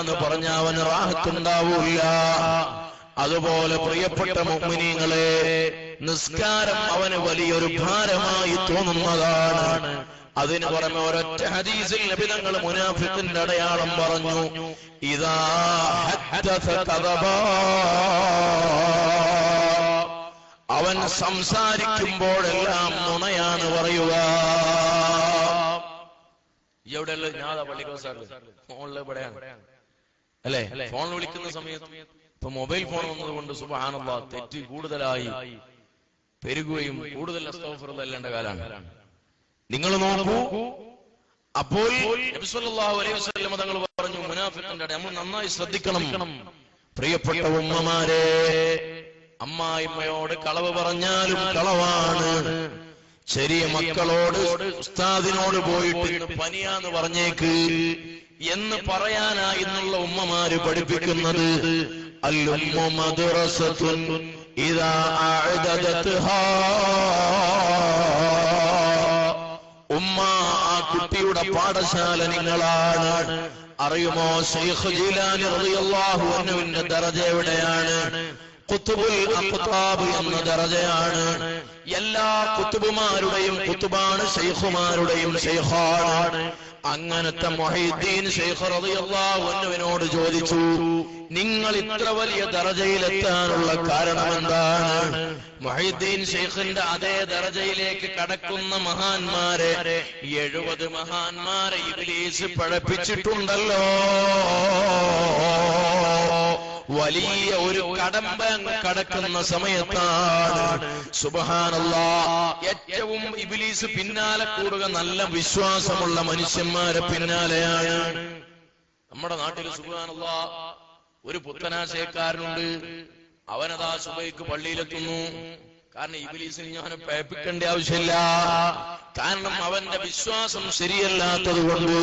എന്ന് പറഞ്ഞ അവന് റാഹത്തുണ്ടാവൂല. അതുപോലെ പ്രിയപ്പെട്ട മുഅ്മിനീങ്ങളെ, നിസ്കാരം അവന് വലിയൊരു ഭാരമായി തോന്നുന്നതാണ്. അതിന് പുറമെ ഒരൊറ്റ ഹദീസിൽ നബി തങ്ങൾ മുനാഫിഖിന്റെ അടയാളം പറഞ്ഞു, ഇദാ ഹദ്ദസ കദബ, അവൻ സംസാരിക്കുമ്പോഴെല്ലാം നുണയാണ് പറയുക. എവിടെയുള്ള ഞാൻ ഫോണിൽ എവിടെയാണ് അല്ലെ? ഫോൺ വിളിക്കുന്ന സമയത്ത് ഇപ്പൊ മൊബൈൽ ഫോൺ വന്നതുകൊണ്ട് സുബ്ഹാനല്ലാഹ് തെറ്റ് കൂടുതലായി പെരുകുകയും കൂടുതൽ അസ്തഗ്ഫിറുല്ലാഹ് എല്ലേണ്ട കാലാണ്. നിങ്ങൾ നോക്കൂ, അപ്പോൾ നബി സല്ലല്ലാഹു അലൈഹി വസല്ലം തങ്ങൾ പറഞ്ഞു മുനാഫിഖിന്റെ നമ്മൾ നന്നായി ശ്രദ്ധിക്കണം. പ്രിയപ്പെട്ട ഉമ്മമാരെ, അമ്മായിമ്മയോട് കളവ് പറഞ്ഞാലും കളവാണ്. ചെറിയ മക്കളോട് ഉസ്താദിനോട് പോയിട്ട് പനിയാന്ന് പറഞ്ഞേക്ക് എന്ന് പറയാനായിരുന്നുള്ള ഉമ്മമാര് പഠിപ്പിക്കുന്നത് അൽ-ഉമ്മു മദ്റസത്തുൻ ഇദാ അഅദദത്ഹാ, ഉമ്മ ആ കുട്ടിയുടെ പാഠശാല നിങ്ങളാണ്. അറിയുമോ ശൈഖ് ജീലാനി റളിയല്ലാഹു അൻഹുവിന്റെ ദറജ എവിടെയാണ്? ഖുത്ബുൽ അഖ്താബ് എന്ന ദറജയാണ്. എല്ലാ ഖുത്ബുമാരുടെയും ഖുത്ബാണ്, ശൈഖുമാരുടെയും ശൈഖാണ്. അങ്ങനത്തെ മുഹയ്യിദ്ദീൻ ശൈഖ് റളിയല്ലാഹു അൻഹുവിനോട് ചോദിച്ചു, നിങ്ങൾ ഇത്ര വലിയ ദറജയിലെത്താനുള്ള കാരണം എന്താണ്? മുഹയ്യിദ്ദീൻ ശൈഖിന്റെ അതേ ദറജയിലേക്ക് കടക്കുന്ന മഹാന്മാരെ 70 മഹാന്മാരെ ഇബ്ലീസ് പഴപ്പിച്ചിട്ടുണ്ടല്ലോ. വലിയ ഒരു കടമ്പ കടക്കുന്ന സമയത്താണ് സുബ്ഹാനല്ലാഹ് ഏറ്റവും ഇബ്ലീസ് പിന്നാലെ കൂടുക നല്ല വിശ്വാസമുള്ള മനുഷ്യന്മാരെ പിന്നാലെയാണ്. നമ്മുടെ നാട്ടിൽ സുബ്ഹാനല്ലാഹ് ഒരു പുത്തനാശയക്കാരനുണ്ട്. അവനതാ സുബൈക്ക് പള്ളിയിലെത്തുന്നു. കാരണം ഇബ്ലീസിന് ഞാൻ പേപ്പിക്കേണ്ട ആവശ്യമില്ല. കാരണം അവന്റെ വിശ്വാസം ശരിയല്ലാത്തത് കൊണ്ട്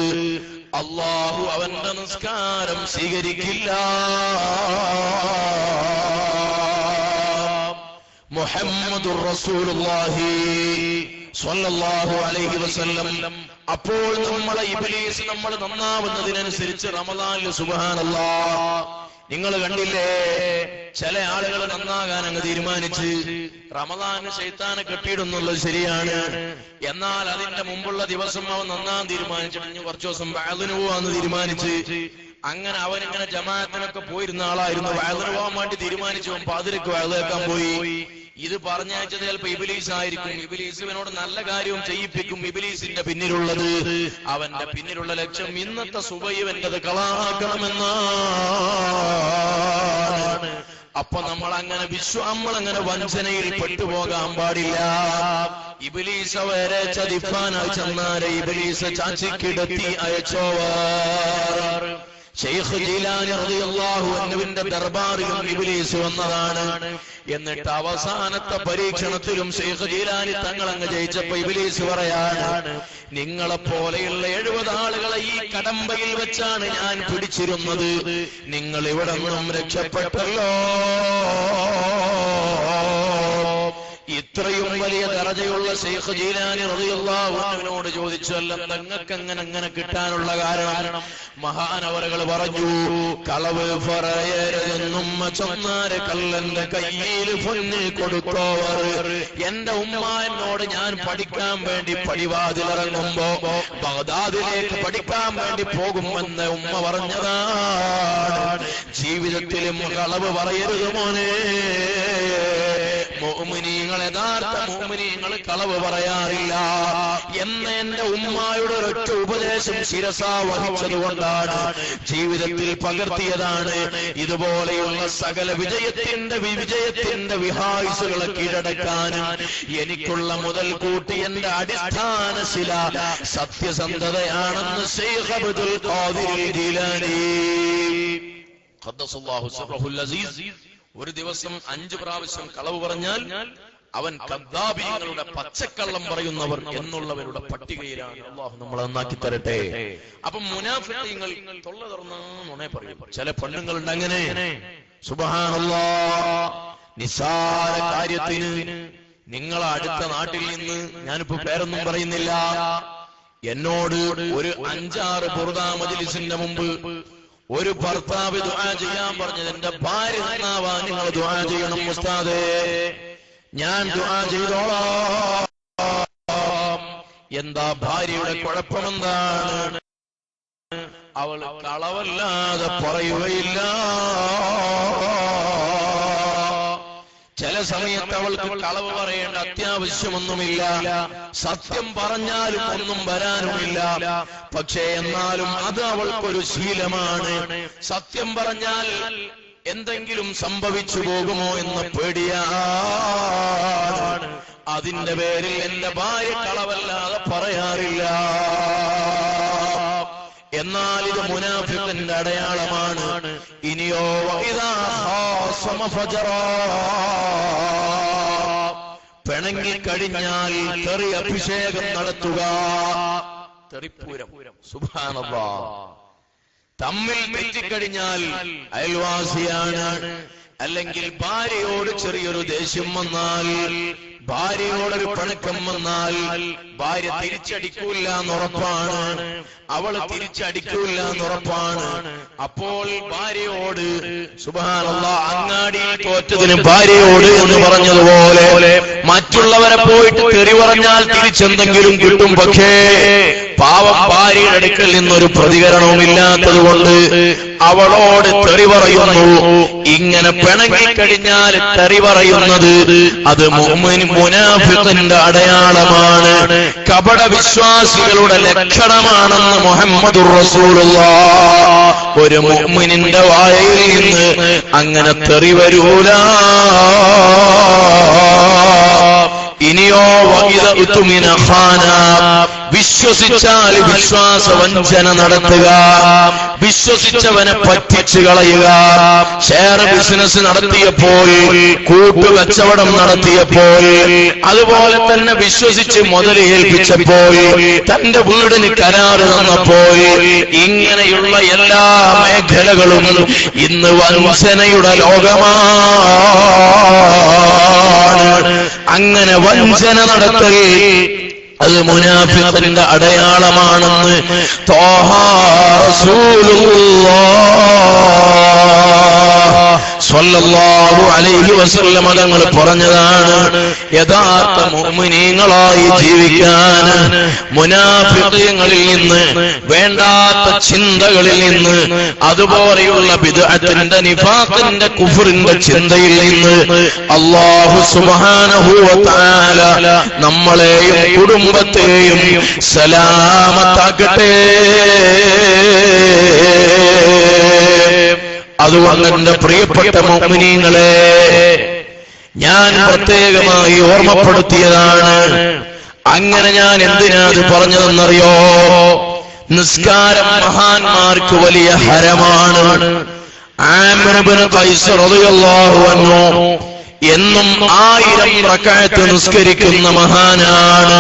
അല്ലാഹു അവന്റെ നിസ്കാരം സ്വീകരിക്കില്ല. മുഹമ്മദുർ റസൂലുള്ളാഹി സ്വല്ലല്ലാഹു അലൈഹി വസല്ലം. അപ്പോൾ നമ്മളെ ഇബ്ലീസ് നമ്മൾ നന്നാവുന്നതിനനുസരിച്ച് റമദാനിൽ സുബ്ഹാനല്ലാഹ് നിങ്ങൾ കണ്ടില്ലേ, ചില ആളുകൾ നന്നാകാൻ അങ്ങ് തീരുമാനിച്ച് റമദാന് ശൈത്താനെ കെട്ടിയിടുന്നുള്ളത് ശരിയാണ്. എന്നാൽ അതിന്റെ മുമ്പുള്ള ദിവസം അവൻ നന്നാൻ തീരുമാനിച്ചിട്ട് കുറച്ചു ദിവസം വഅദിന് പോവാന്ന് തീരുമാനിച്ച് അങ്ങനെ അവനിങ്ങനെ ജമാഅത്തിനൊക്കെ പോയിരുന്ന ആളായിരുന്നു. വഅദിന് പോകാൻ വേണ്ടി തീരുമാനിച്ചു പാതിരക്ക് വഅദ് കേൾക്കാൻ പോയി. ഇത് പറഞ്ഞയച്ചത് ചിലപ്പോ ഇബ്ലീസ് ആയിരിക്കും. ഇബ്ലീസ് ഇവനോട് നല്ല കാര്യവും ചെയ്യിപ്പിക്കും. ഇബ്ലീസിന്റെ പിന്നിലുള്ളത്, അവന്റെ പിന്നിലുള്ള ലക്ഷ്യം ഇന്നത്തെ സുബഹി ഇവന്റത് കളാക്കണമെന്നാണ്. അപ്പൊ നമ്മളങ്ങനെ നമ്മളങ്ങനെ വഞ്ചനയിൽ പെട്ടുപോകാൻ പാടില്ല. ഇബ്ലീസ് അവരെ ചതിപ്പാനായി ചെന്നാരെ ഇബ്ലീസ് ചാച്ചിക്കിടത്തി അയച്ചോവർ. ശൈഖ് ജീലാനി റളിയല്ലാഹു അൻഹുവിന്റെ ദർബാറിലും ഇബ്ലീസ് വന്നതാണ്. എന്നിട്ട് അവസാനത്തെ പരീക്ഷണത്തിലും ശൈഖ് ജീലാനി തങ്ങൾ അങ്ങ് ജയിച്ചപ്പോ ഇബ്ലീസ് പറയാണ്, നിങ്ങളെ പോലെയുള്ള 70 ആളുകളെ ഈ കടമ്പയിൽ വെച്ചാണ് ഞാൻ പിടിച്ചിരുന്നത്. നിങ്ങൾ ഇവിടെ നിന്നും രക്ഷപ്പെട്ടല്ലോ. ഇത്രയും വലിയ ദറജയുള്ള ശൈഖ് ജീലാനി റളിയല്ലാഹു അൻഹുവിനോട് ചോദിച്ചല്ല നിങ്ങൾക്ക് അങ്ങനെ കിട്ടാനുള്ള കാരണം? മഹാനവറുകൾ പറഞ്ഞു, കളവ് പറയരുതെന്നും ചൊന്നാര് കള്ളന്റെ കയ്യിൽ പൊന്ന് കൊടുത്തോവർ. എന്റെ ഉമ്മ എന്നോട് ഞാൻ പഠിക്കാൻ വേണ്ടി പടിവാതിലിറങ്ങുമ്പോ ബഗ്ദാദിലേക്ക് പഠിക്കാൻ വേണ്ടി പോകുമെന്ന് ഉമ്മ പറഞ്ഞതാണ്. ജീവിതത്തിലും കളവ് പറയരുത് മോനെ. മുഅ്മിനീങ്ങൾ, യഥാർത്ഥ മുഅ്മിനീങ്ങൾ കളവ് പറയാറില്ല എന്ന എന്റെ ഉമ്മായുടെ ഒരൊറ്റ ഉപദേശം ശിരസാ വഹിച്ചതുകൊണ്ടാണ്, ജീവിതത്തിൽ പകർത്തിയതാണ്. ഇതുപോലെയുള്ള സകല വിജയത്തിന്റെ വിഹായിസുകളെ കീഴടക്കാനും എനിക്കുള്ള മുതൽകൂട്ടി എന്റെ അടിസ്ഥാന ശില സത്യസന്ധതയാണെന്ന് ശൈഖ് അബ്ദുൽ ഖാദിർ ജീലാനി ഖദ്ദസല്ലാഹു സിർറഹുൽ അസീസ് ഒരു ദിവസം 5 പ്രാവശ്യം കളവ് പറഞ്ഞാൽ അവൻ കദ്ദാബീങ്ങളുടെ പച്ചക്കള്ളം പറയുന്നവർ എന്നുള്ളവരുടെ പട്ടികയിലാണ്. അല്ലാഹു നമ്മളെ നന്നാക്കി തരട്ടെ. അപ്പം മുനാഫിഖീങ്ങൾ തൊള്ള തുറന്ന് നുണ പറയും. ചില പെണ്ണുങ്ങളുണ്ട് അങ്ങനെ. സുബ്ഹാനല്ലാഹ്, നിസാര കാര്യത്തിന് നിങ്ങളെ അടുത്ത നാട്ടിൽ നിന്ന്, ഞാനിപ്പോ പേരൊന്നും പറയുന്നില്ല, എന്നോട് ഒരു 5-6 ബുർദ മജ്ലിസിന്റെ മുമ്പ് ഒരു ഭർത്താവ് ദുആ ചെയ്യാൻ പറഞ്ഞത്, എന്റെ ഭാര്യ നന്നാവാൻ നിങ്ങൾ ദുആ ചെയ്യണം ഉസ്താദേ, ഞാൻ ദുആ ചെയ്തോളാം. എന്താ ഭാര്യയുടെ കുഴപ്പമെന്താണ്? അവൾ കളവല്ലാതെ പറയുകയില്ല. ചില സമയത്ത് അവൾക്ക് കളവ് പറയേണ്ട അത്യാവശ്യമൊന്നുമില്ല, സത്യം പറഞ്ഞാലും ഒന്നും വരാനുമില്ല. പക്ഷേ എന്നാലും അത് അവൾക്കൊരു ശീലമാണ്. സത്യം പറഞ്ഞാൽ എന്തെങ്കിലും സംഭവിച്ചു പോകുമോ എന്ന പേടിയാണ്. അതിന്റെ പേരിൽ എന്റെ ഭാര്യ കളവല്ലാതെ പറയാറില്ല. എന്നാൽ ഇത് മുനാഫിഖിന്റെ അടയാളമാണ്. ഇനിയോ വഇദാ ഖാസമ ഫജറാ, പിണങ്ങിക്കഴിഞ്ഞാൽ തെറി അഭിഷേകം നടത്തുക, തെറിപ്പൂരം. സുബ്ഹാനല്ലാഹ്. തമ്മിൽ തെറ്റിക്കഴിഞ്ഞാൽ അയൽവാസിയാണ്, അല്ലെങ്കിൽ ഭാര്യയോട് ചെറിയൊരു ദേഷ്യം വന്നാൽ, ഭാര്യയോടൊരു പിണക്കം വന്നാൽ ഭാര്യ തിരിച്ചടിക്കൂല എന്നുറപ്പാണ്, അവള് തിരിച്ചടിക്കൂല എന്നുറപ്പാണ്. അപ്പോൾ ഭാര്യയോട്, സുബ്ഹാനല്ലാഹ്, അങ്ങാടിയിൽ തോറ്റതിന് ഭാര്യയോട് എന്ന് പറഞ്ഞതുപോലെ മറ്റുള്ളവരെ പോയിട്ട് തെറി പറഞ്ഞാൽ തിരിച്ചെന്തെങ്കിലും കിട്ടും. പക്ഷേ പാവം ഭാര്യയുടെ അടുക്കൽ നിന്നൊരു പ്രതികരണവും ഇല്ലാത്തത് കൊണ്ട് അവളോട് തെറി പറയുന്നു. ഇങ്ങനെ പിണങ്ങിക്കഴിഞ്ഞാൽ തെറി പറയുന്നത് അത് മുനാഫിഖിന്റെ അടയാളമാണ്, കപട വിശ്വാസികളുടെ ലക്ഷണമാണെന്ന് മുഹമ്മദുർ റസൂലുള്ളാഹ്. ഒരു മുഅ്മിനിന്റെ വായിൽ നിന്ന് അങ്ങനെ തെറി വരൂല. ഇനിയോ വഇദ ഉതുമിന ഖാന, വിശ്വസിച്ചാൽ വിശ്വാസവഞ്ചന നടത്തുക, വിശ്വസിച്ചവനെ പറ്റിച്ചു കളയുക. ഷെയർ ബിസിനസ് നടത്തിയപ്പോൾ, കൂട്ടുകച്ചവടം നടത്തിയപ്പോൾ, അതുപോലെ തന്നെ വിശ്വസിച്ച് മുതൽ ഏൽപ്പിച്ചപ്പോൾ, തന്റെ വീടിന് കരാറ് തന്നപ്പോൾ, ഇങ്ങനെയുള്ള എല്ലാ മേഖലകളും ഇന്ന് വഞ്ചനയുടെ ലോകമാണ്. അങ്ങനെ വഞ്ചന നടത്തൽ അത് മുനാഫിഖിന്റെ അടയാളമാണെന്ന് ത്വാഹ റസൂലുള്ളാഹ് സ്വല്ലല്ലാഹു അലൈഹി വസല്ലം തങ്ങൾ പറഞ്ഞതാണ്. യഥാർത്ഥ മുഅ്മിനീങ്ങളായി ജീവിക്കാൻ മുനാഫിഖീങ്ങളിൽ നിന്ന്, വേണ്ടാത്ത ചിന്തകളിൽ നിന്ന്, അതുപോലെയുള്ള ബിദ്അത്തിന്റെ, നിഫാഖിന്റെ, കുഫറിന്റെ ചിന്തയിൽ നിന്ന് അല്ലാഹു സുബ്ഹാനഹു വ തആല നമ്മളെയും കുടുംബത്തെയും സലാമത്താക്കട്ടെ. അതുകൊണ്ട് എന്റെ പ്രിയപ്പെട്ട മുഅ്മിനീങ്ങളെ, ഞാൻ പ്രത്യേകമായി ഓർമ്മപ്പെടുത്തിയതാണ്. അങ്ങനെ ഞാൻ എന്തിനാ അത് പറഞ്ഞതെന്നറിയോ? നിസ്കാരം മഹാന്മാർക്ക് വലിയ ഹരമാണ്. ആമിർ ഇബ്നു ഖൈസ് റളിയല്ലാഹു അൻഹു എന്നും 1000 റക്അത്ത് നിസ്കരിക്കുന്ന മഹാനാണ്.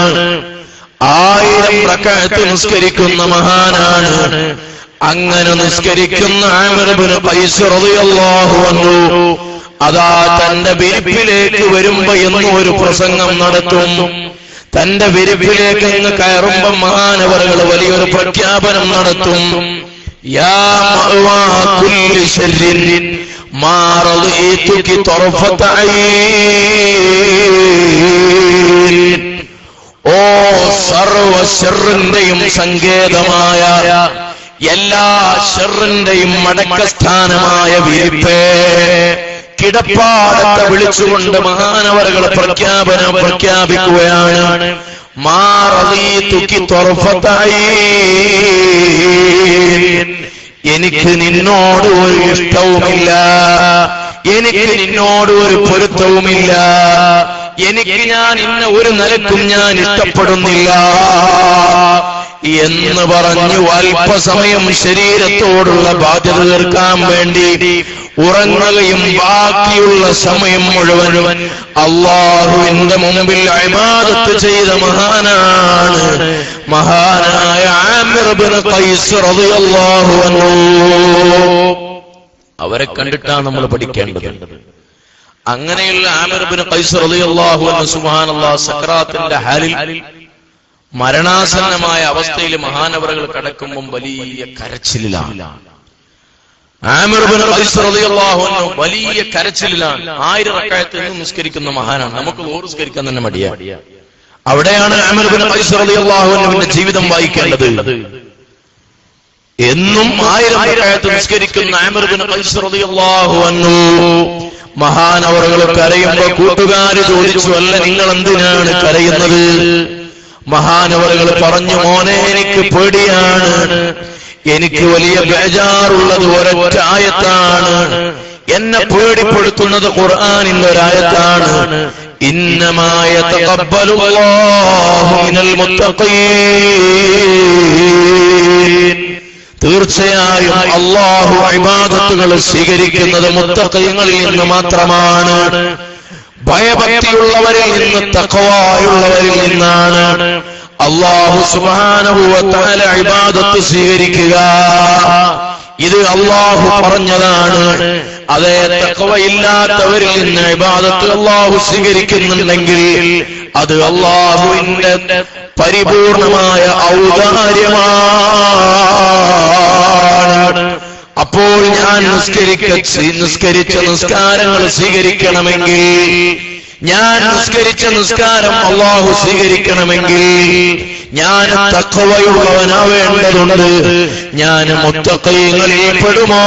1000 റക്അത്ത് നിസ്കരിക്കുന്ന മഹാനാണ്. അങ്ങനെ നിസ്കരിക്കുന്ന ആമിർ ഇബ്നു ഖൈസ് റളിയല്ലാഹു അൻഹു അതാ തന്റെ വിരിപ്പിലേക്ക് വരുമ്പോ എന്നും ഒരു പ്രസംഗം നടത്തും. തന്റെ വിരിപ്പിലേക്ക് അങ്ങ് കയറുമ്പോ മഹാനവറുകൾ വലിയൊരു പ്രഖ്യാപനം നടത്തും. യാ മഅവാ കുല്ലി ശർരിൻ മാ റളിതുകി തർഫത ഐൻ. ഓ സർവ ശർറിന്റെയും സങ്കേതമായ, എല്ലാ ശർറിന്റെയും മടക്കസ്ഥാനമായ വിരിപ്പേ, കിടപ്പാടത്തെ വിളിച്ചുകൊണ്ട് മഹാനവറുകൾ പ്രഖ്യാപിക്കുകയാണ്. മാ റളീതുകി തർഫത ഐൻ. എനിക്ക് നിന്നോട് ഒരു ഇഷ്ടവുമില്ല, എനിക്ക് നിന്നോട് ഒരു പൊരുത്തവുമില്ല, എനിക്ക് ഞാൻ ഇന്ന ഒരു നിലക്കും ഞാൻ ഇഷ്ടപ്പെടുന്നില്ല എന്ന് പറഞ്ഞു അല്പസമയം ശരീരത്തോടുള്ള ബാധ്യത തീർക്കാൻ വേണ്ടി ഉറങ്ങുകയും ബാക്കിയുള്ള സമയം മുഴുവൻ അല്ലാഹുവിന്റെ മുമ്പിൽ ഇബാദത്ത് ചെയ്ത മഹാനാണ് മഹാനായ ആമിർ ഇബ്നു ഖൈസ് റളിയല്ലാഹു അൻഹു. അവരെ കണ്ടിട്ടാണ് നമ്മൾ പഠിക്കേണ്ടത്. അങ്ങനെയുള്ള ആമിർ ഇബ്നു ഖൈസ് റളിയല്ലാഹു അൻഹു സുബ്ഹാനല്ലാഹ് സക്രാത്തിന്റെ ഹാലിൽ, മരണാസന്നമായ അവസ്ഥയിൽ മഹാനവറുകൾ കടക്കുമ്പോൾ വലിയ കരച്ചിലാണ്. ആമിർ ഇബ്നു ഖൈസ് റളിയല്ലാഹു അൻഹു വലിയ കരച്ചിലാണ്. 1000 റക്അത്ത് നിസ്കരിക്കുന്ന മഹാനാണ്. നമുക്ക് നിസ്കരിക്കാൻ തന്നെ മടിയാണ്. അവിടെയാണ് ആമിർ ഇബ്നു ഖൈസ് റളിയല്ലാഹു അൻഹുവിന്റെ ജീവിതം വായിക്കേണ്ടത്. എന്നും 1000 റക്അത്ത് നിസ്കരിക്കുന്ന ആമിർ ഇബ്നു ഖൈസ് റളിയല്ലാഹു അൻഹു മഹാനവറുകൾ കരയുമ്പോൾ കൂട്ടുകാര് ചോദിച്ചു, അല്ല നിങ്ങൾ എന്തിനാണ് കരയുന്നത്? മഹാനവറുകൾ പറഞ്ഞു, മോനെ എനിക്ക് പേടിയാണ്, എനിക്ക് വലിയ ബേജാറുള്ളത് ഒരൊറ്റ ആയത്താണ്, എന്നെ പേടിപ്പെടുത്തുന്നത് ഖുർആനിന്റെ ഒരായത്താണ്. ഇന്നമാ യതഖബ്ബലുല്ലാഹു മിനൽ മുത്തഖീൻ, തീർച്ചയായും അല്ലാഹു ഇബാദത്തുകൾ സ്വീകരിക്കുന്നത് മുത്തഖീങ്ങളിൽ നിന്ന് മാത്രമാണ്, ഭയഭക്തിയുള്ളവരിൽ നിന്ന്, തഖ്വയുള്ളവരിൽ നിന്നാണ് അല്ലാഹു സുബ്ഹാനഹു വ തആല ഇബാദത്ത് സ്വീകരിക്കുക. ഇത് അല്ലാഹു പറഞ്ഞതാണ്. അതേ തഖ്വയില്ലാത്തവരിൽ നിന്ന് ഇബാദത്ത് അല്ലാഹു സ്വീകരിക്കുന്നുണ്ടെങ്കിൽ അത് അല്ലാഹുവിന്റെ പരിപൂർണമായ ഔദാര്യമാണ്. അപ്പോൾ ഞാൻ നിസ്കരിച്ച നിസ്കാരങ്ങൾ സ്വീകരിക്കണമെങ്കിൽ, ഞാൻ നിസ്കരിച്ച നിസ്കാരം അല്ലാഹു സ്വീകരിക്കണമെങ്കിൽ ഞാൻ തഖ്വയുള്ളവനാവേണ്ടതുണ്ട്. ഞാൻ മുത്തഖീങ്ങളിൽ പെടുമോ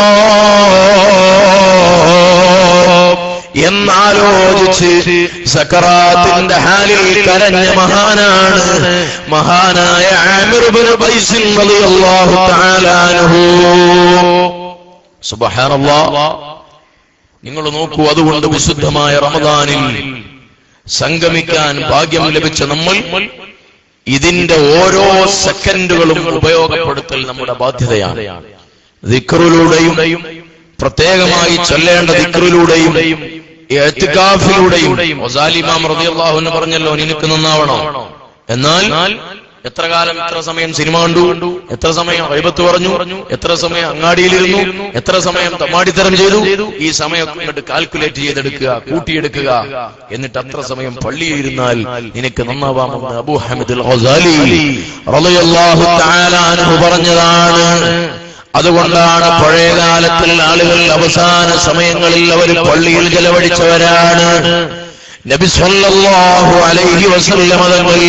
എന്നാലോചിച്ച് സക്കറാത്തിന്റെ ഹാലിൽ കരഞ്ഞ മഹാനാണ് മഹാനായ ആമിർ ഇബ്നു ഖൈസ് റളിയല്ലാഹു തആല അൻഹു. സുബ്ഹാനല്ലാഹ്, നിങ്ങൾ നോക്കൂ. അതുകൊണ്ട് വിശുദ്ധമായ റമദാനിൽ സംഗമിക്കാൻ ഭാഗ്യം ലഭിച്ച നമ്മൾ ഇതിന്റെ ഓരോ സെക്കൻഡുകളും ഉപയോഗപ്പെടുത്തൽ നമ്മുടെ ബാധ്യതയാണ്. ദിക്റിലൂടെയും പ്രത്യേകമായി ചൊല്ലേണ്ട ദിക്റിലൂടെയും ഇഅ്തികാഫിലൂടെയും ഗസാലി ഇമാം റളിയല്ലാഹു അൻഹു പറഞ്ഞല്ലോ, നിനക്ക് നന്നാവണം. എന്നാൽ എത്ര കാലം, എത്ര സമയം സിനിമ കണ്ടു, എത്ര സമയം ഗൈബത്ത് പറഞ്ഞു, എത്ര സമയം അങ്ങാടിയിലിരുന്നു, എത്ര സമയം തമാടിത്തരം ചെയ്തു, ഈ സമയം ഇങ്ങോട്ട് കാൽക്കുലേറ്റ് ചെയ്തെടുക്കുക, കൂട്ടിയെടുക്കുക. എന്നിട്ട് അത്ര സമയം പള്ളിയിലിരുന്നാൽ നിനക്ക് നന്നാവാമെന്ന് അബൂ ഹമീദ് ഗസാലി റളിയല്ലാഹു തആല അൻഹു പറഞ്ഞതാണ്. അതുകൊണ്ടാണ് പഴയകാലത്തിൽ ആളുകൾ അവസാന സമയങ്ങളിൽ അവർ പള്ളിയിൽ ചെലവഴിച്ചവരാണ്. നബി സല്ലല്ലാഹു അലൈഹി വസല്ലം തങ്ങൾ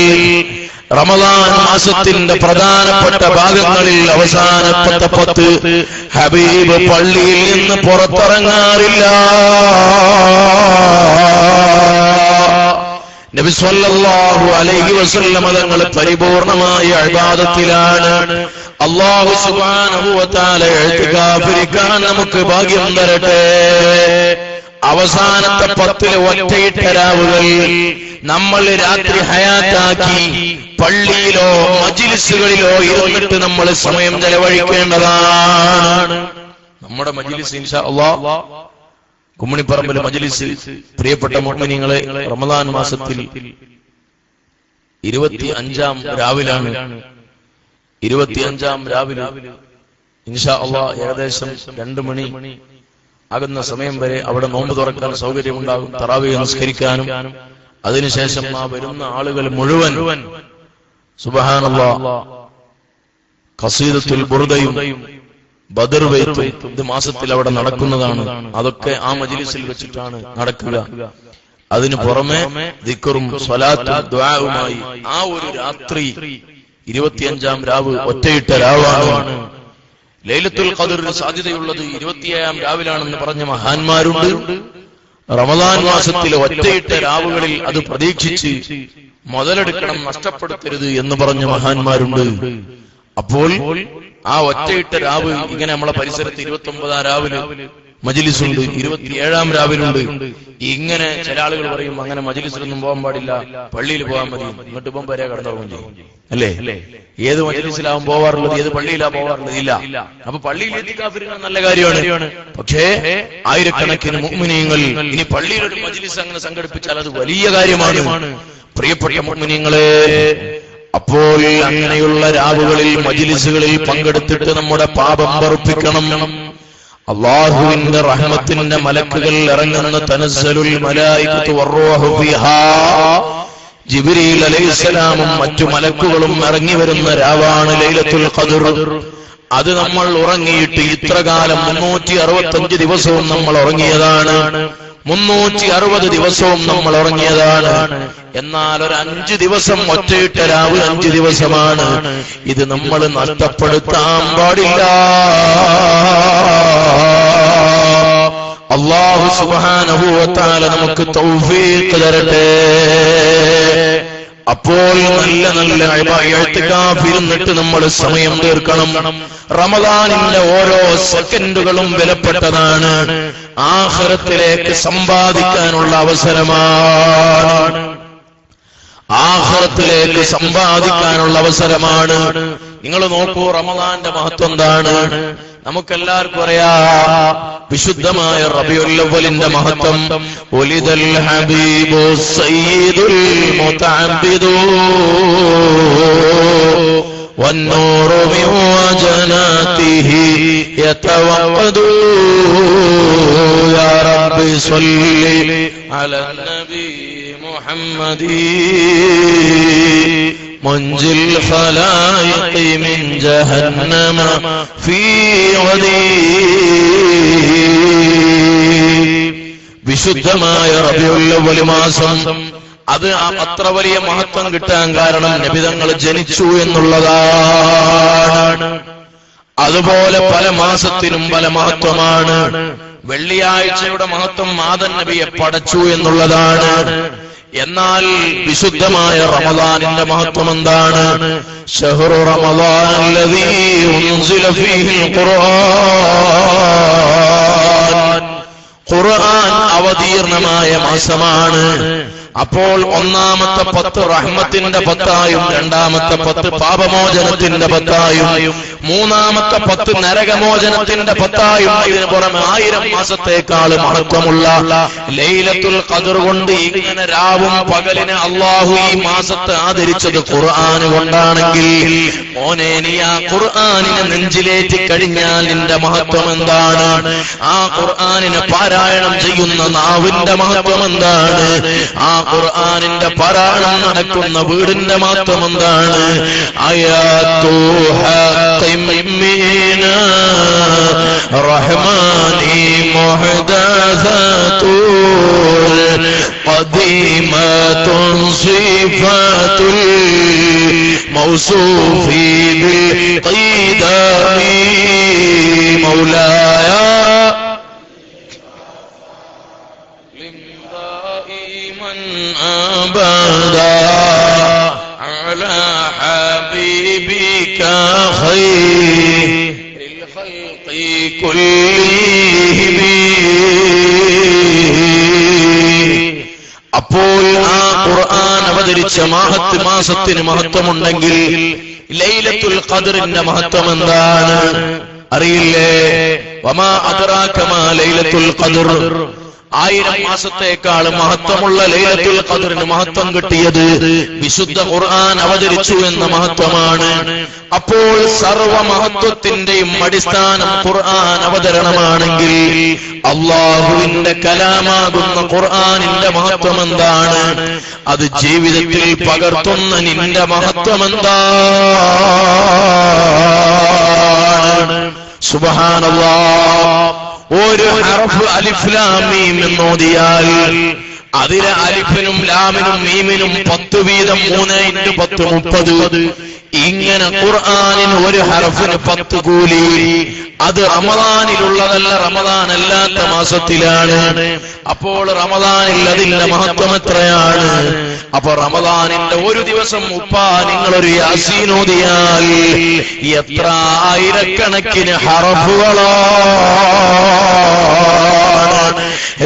റമദാൻ മാസത്തിന്റെ പ്രധാനപ്പെട്ട ഭാഗങ്ങളിൽ അവസാനത്തെ 10 ഹബീബ് പള്ളിയിൽ നിന്ന് പുറത്തിറങ്ങാറില്ല. നബി സല്ലല്ലാഹു അലൈഹി വസല്ലം തങ്ങൾ പരിപൂർണമായ ഇബാദത്തിലാണ്. അല്ലാഹു സുബ്ഹാനഹു വ തആല ഇഅ്തികാഫിരിക്കാൻ നമുക്ക് ഭാഗ്യം തരട്ടെ. അവസാനത്തെ 10 ഒറ്റയിട്ട രാവുകൾ നമ്മൾ രാത്രി ഹയാത്താക്കി പള്ളിയിലോ മജ്ലിസുകളിലോ ഇരുന്നിട്ട് നമ്മൾ സമയം ചെലവഴിക്കേണ്ടതാണ്. നമ്മുടെ മജ്ലിസ് ഇൻഷാ അല്ലാഹ് കുമ്മണിപ്പറമ്പിലെ മജ്ലിസ്, പ്രിയപ്പെട്ട മുഅ്മിനീങ്ങളെ, റമദാൻ മാസത്തിൽ 25-ാം രാവിലാണ്. 25-ാം രാവിലെ ഇൻഷാ അല്ലാഹ് ഏകദേശം 2 മണി ആകുന്ന സമയം വരെ അവിടെ നോമ്പ് തുറക്കാൻ സൗകര്യമുണ്ടാകും, തറാവീഹ് നിസ്കരിക്കാനും. അതിനുശേഷം ആ വരുന്ന ആളുകൾ മുഴുവൻ സുബ്ഹാനല്ലാഹ് ഖസീദത്തുൽ ബുർദയും ബദർ ബൈത്തും ഇത് മാസത്തിൽ അവിടെ നടക്കുന്നതാണ്. അതൊക്കെ ആ മജ്ലിസിൽ വെച്ചിട്ടാണ് നടക്കുക. അതിനു പുറമെ ദിക്റും സ്വലാത്തും ദുആവുമായി ആ ഒരു രാത്രി 25-ാം രാവ് ഒറ്റയിട്ട രാവാണ്. ലൈലത്തുൽ ഖദറിന് സാധ്യതയുള്ളത് 27-ാം രാവിലാണെന്ന് പറഞ്ഞ മഹാന്മാരുണ്ട്. റമദാൻ മാസത്തിലെ ഒറ്റയിട്ട രാവുകളിൽ അത് പ്രതീക്ഷിച്ച് മുതലെടുക്കണം, നഷ്ടപ്പെടുത്തരുത് എന്ന് പറഞ്ഞ മഹാന്മാരുണ്ട്. അപ്പോൾ ആ ഒറ്റയിട്ട രാവ് ഇങ്ങനെ നമ്മളെ പരിസരത്ത് 29-ാം രാവിലെ മജ്ലിസുണ്ട്, 27-ാം രാവിലുണ്ട്. ഇങ്ങനെ ചില ആളുകൾ പറയും, അങ്ങനെ മജ്ലിസിലൊന്നും പോകാൻ പാടില്ല, പള്ളിയിൽ പോകാൻ മതി, ഇങ്ങോട്ട് ഇപ്പം വരെ കടന്നുപോകും ചെയ്യും. അല്ലേ? ഏത് മജ്ലിസിലാവും പോവാറുള്ളത്, ഏത് പള്ളിയിലാ പോവാറുള്ളത്? ഇല്ല. അപ്പൊ പള്ളിയിൽ ഇഅ്തികാഫിരിക്കാൻ നല്ല കാര്യമാണ്. പക്ഷേ ആയിരക്കണക്കിന് മുഅ്മിനീങ്ങൾ ഇനി പള്ളിയിൽ ഒരു മജ്ലിസ് അങ്ങനെ സംഘടിപ്പിച്ചാൽ അത് വലിയ കാര്യമാണ്. പ്രിയപ്പെട്ട മുഅ്മിനീങ്ങളെ, അപ്പോൾ അങ്ങനെയുള്ള രാവുകളിൽ മജ്ലിസുകളിൽ പങ്കെടുത്തിട്ട് നമ്മുടെ പാപം പൊറുപ്പിക്കണം. അല്ലാഹുവിന്റെ റഹ്മത്തിന്റെ മലക്കുകൾ ഇറങ്ങുന്ന തനസ്സലുൽ മലായികത്തു വറൂഹു ഫീഹാ, ജിബ്രീൽ അലൈഹിസ്സലാമും മറ്റു മലക്കുകളും ഇറങ്ങി വരുന്ന രാവാണ് ലൈലത്തുൽ ഖദർ. അത് നമ്മൾ ഉറങ്ങിയിട്ട് ഇത്ര കാലം 365 ദിവസവും നമ്മൾ ഉറങ്ങിയതാണ്, 360 ദിവസവും നമ്മൾ ഉറങ്ങിയതാണ്. എന്നാൽ ഒരു 5 ദിവസം ഒറ്റയിട്ട രാവ് 5 ദിവസമാണ്. ഇത് നമ്മൾ നഷ്ടപ്പെടുത്താൻ പാടില്ല. അല്ലാഹു സുബ്ഹാനഹു വ തആല നമുക്ക് തൗഫീഖ് തരട്ടെ. അപ്പോൾ നല്ല നല്ല ഇഅ്തികാഫിരുന്നിട്ട് നമ്മൾ സമയം തീർക്കണം. റമദാനിന്റെ ഓരോ സെക്കൻഡുകളും വിലപ്പെട്ടതാണ്. ആഖിറത്തിലേക്ക് സമ്പാദിക്കാനുള്ള അവസരമാണ്. ആഖിറത്തിലേക്ക് സമ്പാദിക്കാനുള്ള അവസരമാണ്. നിങ്ങൾ നോക്കൂ, റമദാന്റെ മഹത്വം എന്താണ്? നമുക്കെല്ലാവർക്കും അറിയാം വിശുദ്ധമായ റബീഉൽ അവ്വലിന്റെ മഹത്വം. ഉലിദൽ ഹബീബു സയ്യിദുൽ മുതഅബ്ബിദു വന്നൂറു മിൻ വജനാതിഹി യതവഖദു യാ റബ്ബി സ്വല്ലി അലൻ നബി മുഹമ്മദി മുൻജിൽ ഖലായിഖി മിൻ ജഹന്നമ ഫീ ഗദീ. വിശുദ്ധമായ റബീഉൽ അവ്വൽ മാസം, അത് അത്ര വലിയ മഹത്വം കിട്ടാൻ കാരണം നബി തങ്ങൾ ജനിച്ചു എന്നുള്ളതാണ്. അതുപോലെ പല മാസത്തിനും പല മഹത്വമാണ്. വെള്ളിയാഴ്ചയുടെ മഹത്വം ആദം നബിയെ പടച്ചു എന്നുള്ളതാണ്. എന്നാൽ വിശുദ്ധമായ റമദാനിന്റെ മഹത്വം എന്താണ്? ശഹ്റു റമദാൻ അല്ലദീ ഉൻസില ഫീഹിൽ ഖുർആൻ. ഖുർആൻ അവതീർണമായ മാസമാണ്. അപ്പോൾ ഒന്നാമത്തെ 10 റഹ്മത്തിന്റെ 10ആയും, രണ്ടാമത്തെ 10 പാപമോചനത്തിന്റെ 10ആയും, മൂന്നാമത്തെ 10 നരകമോചനത്തിന്റെ 10ആയും, ഇതിന് പുറമെ 1000 മാസത്തേക്കാൾ മഹത്വമുള്ള ലൈലത്തുൽ ഖദ്ർ കൊണ്ട് ഇങ്ങനെ രാവും പകലിനെ അല്ലാഹു ഈ മാസത്തെ ആദരിച്ചത് ഖുർആൻ കൊണ്ടാണെങ്കിൽ, മോനെ നീ ആ ഖുർആനിനെ നെഞ്ചിലേറ്റി കഴിഞ്ഞാൽ നിന്റെ മഹത്വം എന്താണ്? ആ ഖുർആനിനെ പാരായണം ചെയ്യുന്ന നാവിന്റെ മഹത്വം എന്താണ്? ആ ഖുർആനിന്റെ പാരായണം നടക്കുന്ന വീടിന്റെ മഹത്വം എന്താണ്? ആയാതു ഹഖിം മിനാ റഹ്മാനി മുഹദസതുൽ ഖദീമത്തുൻ സിഫാതുൽ മൗസൂഫി ബിൽ ഖീദാമി മൗലായ أبدا على حبيبك خير الخلق كلهم. അപ്പോൾ ആ ഖുർആൻ അവതരിച്ച മാസത്തിന് മഹത്വമുണ്ടെങ്കിൽ ലൈലത്തുൽ ഖദ്റിന്റെ മഹത്വം എന്താണ് അറിയില്ലേ? വമാ അദ്റാക മാ ലൈലത്തുൽ ഖദ്ർ. 1000 മാസത്തേക്കാൾ മഹത്വമുള്ള ലൈലത്തുൽ ഖദ്റിന് മഹത്വം കിട്ടിയത് വിശുദ്ധ ഖുർആൻ അവതരിച്ചു എന്ന മഹത്വമാണ്. അപ്പോൾ സർവ മഹത്വത്തിന്റെയും അടിസ്ഥാനം ഖുർആൻ അവതരണമാണെങ്കിൽ അല്ലാഹുവിന്റെ കലാമാകുന്ന ഖുർആനിന്റെ മഹത്വം എന്താണ്? അത് ജീവിതത്തിൽ പകർത്തുന്ന നിന്റെ മഹത്വം എന്താണ്? സുബ്ഹാനല്ലാഹ്. ഒരു ഹർഫ് അലിഫ് ലാം മീം എന്നോദിയാൽ അതിലെ അലിഫിനും ലാമിനും മീമിനും 10 വീതം 3 × 10 30. ഇങ്ങനെ ഖുർആനിന് ഒരു ഹർഫിന് 10 കൂലി. അത് റമദാനിലുള്ളതല്ല, റമദാൻ അല്ലാത്ത മാസത്തിലാണ്. അപ്പോൾ റമദാനിൽ അതിന്റെ മഹത്വം എത്രയാണ്? അപ്പൊ റമദാനിന്റെ ഒരു ദിവസം നിങ്ങളൊരു യാസീൻ ഓതിയാൽ എത്ര ആയിരക്കണക്കിന് ഹർഫുകളാണ്,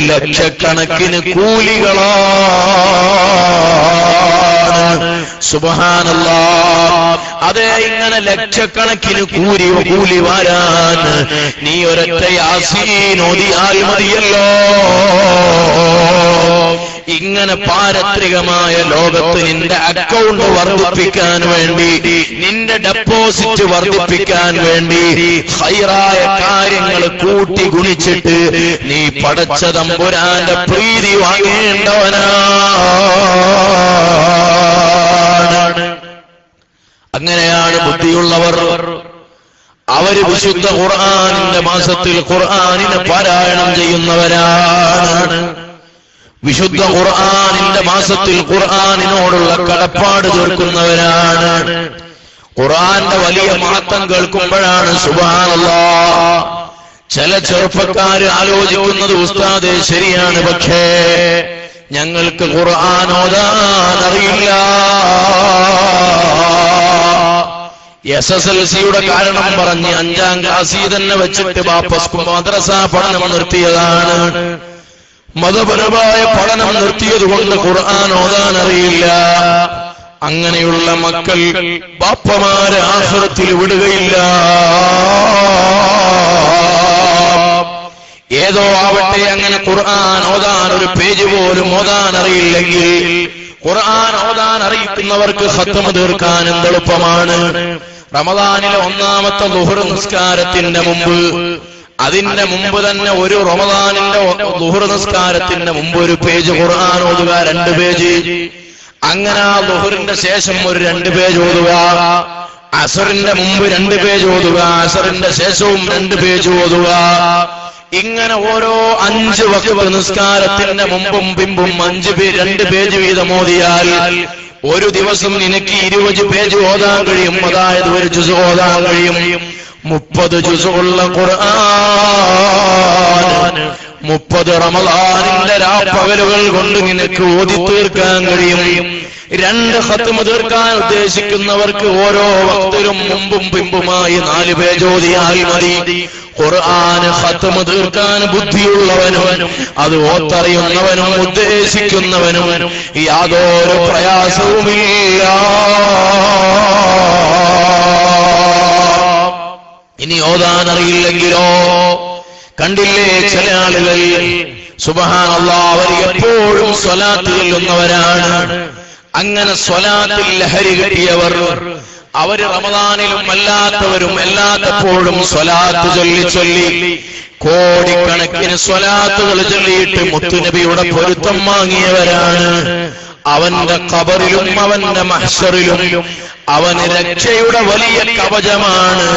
ലക്ഷക്കണക്കിന് കൂലികളാണ്. സുബ്ഹാനല്ലാഹ്. അതെ, ഇങ്ങനെ ലക്ഷക്കണക്കിന് കൂലി വാരാൻ നീ ഒരൊറ്റ യാസീൻ ഓതിയാൽ മതിയല്ലോ. ഇങ്ങനെ പാരത്രികമായ ലോകത്ത് നിന്റെ അക്കൗണ്ട് വർദ്ധിപ്പിക്കാൻ വേണ്ടി, നിന്റെ ഡെപ്പോസിറ്റ് വർദ്ധിപ്പിക്കാൻ വേണ്ടി ഖൈറായ കാര്യങ്ങൾ കൂട്ടി ഗുണിച്ചിട്ട് നീ പടച്ച തമ്പുരാന്റെ പ്രീതി വാങ്ങേണ്ടവനാണ്. അങ്ങനെയാണ് ബുദ്ധിയുള്ളവർ. അവര് വിശുദ്ധ ഖുർആനിന്റെ മാസത്തിൽ ഖുർആനിനെ പാരായണം ചെയ്യുന്നവരാണ്. വിശുദ്ധ ഖുർആനിന്റെ മാസത്തിൽ ഖുർആനിനോടുള്ള കടപ്പാട് തീർക്കുന്നവരാണ്. ഖുർആന്റെ വലിയ മഹത്വം കേൾക്കുമ്പോഴാണ് സുബ്ഹാനല്ലാഹ് ചില ചെറുപ്പക്കാര് ആലോചിക്കുന്നത്, ഉസ്താദേ ശരിയാണ്, പക്ഷേ ഞങ്ങൾക്ക് ഖുർആൻ ഓതാൻ അറിയില്ല. SSLCയുടെ കാരണം പറഞ്ഞ് 5ാം ക്ലാസ്സിൽ തന്നെ വെച്ചിട്ട് വാപ്പസ് മദ്രസ പഠനം നിർത്തിയതാണ്. മതപരമായ പഠനം നിർത്തിയതുകൊണ്ട് ഖുർആൻ ഓതാൻ അറിയില്ല. അങ്ങനെയുള്ള മക്കൾ ബാപ്പമാരെ ആഖിറത്തിൽ വിടുകയില്ല. ഏതോ ആവട്ടെ, അങ്ങനെ ഖുർആൻ ഓതാൻ ഒരു പേജ് പോലും ഓതാൻ അറിയില്ലെങ്കിൽ ഖുർആൻ ഓതാൻ അറിയിക്കുന്നവർക്ക് ഖത്മ തീർക്കാൻ എന്തെളുപ്പമാണ്. റമദാനിലെ 1ാമത്തെ ളുഹർ നിസ്കാരത്തിന്റെ മുമ്പ്, അതിന്റെ മുമ്പ് തന്നെ ഒരു റമദാനിന്റെ ളുഹർ നിസ്കാരത്തിന്റെ മുമ്പ് ഒരു പേജ് ഖുർആൻ ഓതുക, 2 പേജ്. അങ്ങനെ ആ ളുഹറിന്റെ ശേഷം ഒരു 2 പേജ് ഓതുക. അസറിന്റെ മുമ്പ് 2 പേജ് ഓതുക, അസറിന്റെ ശേഷവും 2 പേജ് ഓതുക. ഇങ്ങനെ ഓരോ 5 വഖ്ത് നിസ്കാരത്തിന്റെ മുമ്പും പിമ്പും 2 പേജ് വീതം ഓതിയാൽ ഒരു ദിവസം നിനക്ക് 20 പേജ് ഓതാൻ കഴിയും. അതായത് ഒരു ജുസ് ഓതാൻ കഴിയും. 30 ജുസുള്ള ഖുർആൻ 30 റമദാനിന്റെ രാപ്പകലുകൾ കൊണ്ട് നിനക്ക് ഓതി തീർക്കാൻ കഴിയും. 2 ഖത്മ തീർക്കാൻ ഉദ്ദേശിക്കുന്നവർക്ക് ഓരോ വക്തിലും മുമ്പും പിമ്പുമായി 4 പേജ് ഓതിയാൽ മതി. ഖുർആൻ ഖത്മ തീർക്കാൻ ബുദ്ധിയുള്ളവനും അത് ഓത്തറിയുന്നവനും ഉദ്ദേശിക്കുന്നവനും യാതൊരു പ്രയാസവുമില്ല. ഇനി ഓതാൻ അറിയില്ലെങ്കിലോ? കണ്ടില്ലേ ചില ആളുകൾ, സുബ്ഹാനല്ലാഹ്, അവർ എപ്പോഴും സ്വലാത്ത് ചൊല്ലുന്നവരാണ്. അങ്ങനെ സ്വലാത്തിൽ ലഹരി കിട്ടിയവർ, അവര് റമദാനിലും അല്ലാത്തവരും എല്ലാത്തപ്പോഴും സ്വലാത്ത് ചൊല്ലി കോടിക്കണക്കിന് സ്വലാത്തുകൾ ചൊല്ലിയിട്ട് മുത്തുനബിയുടെ പൊരുത്തം വാങ്ങിയവരാണ്. അവന്റെ ഖബറിലും അവന്റെ മഹ്ശറിലും അവന് രക്ഷയുടെ വലിയ കവചമാണ്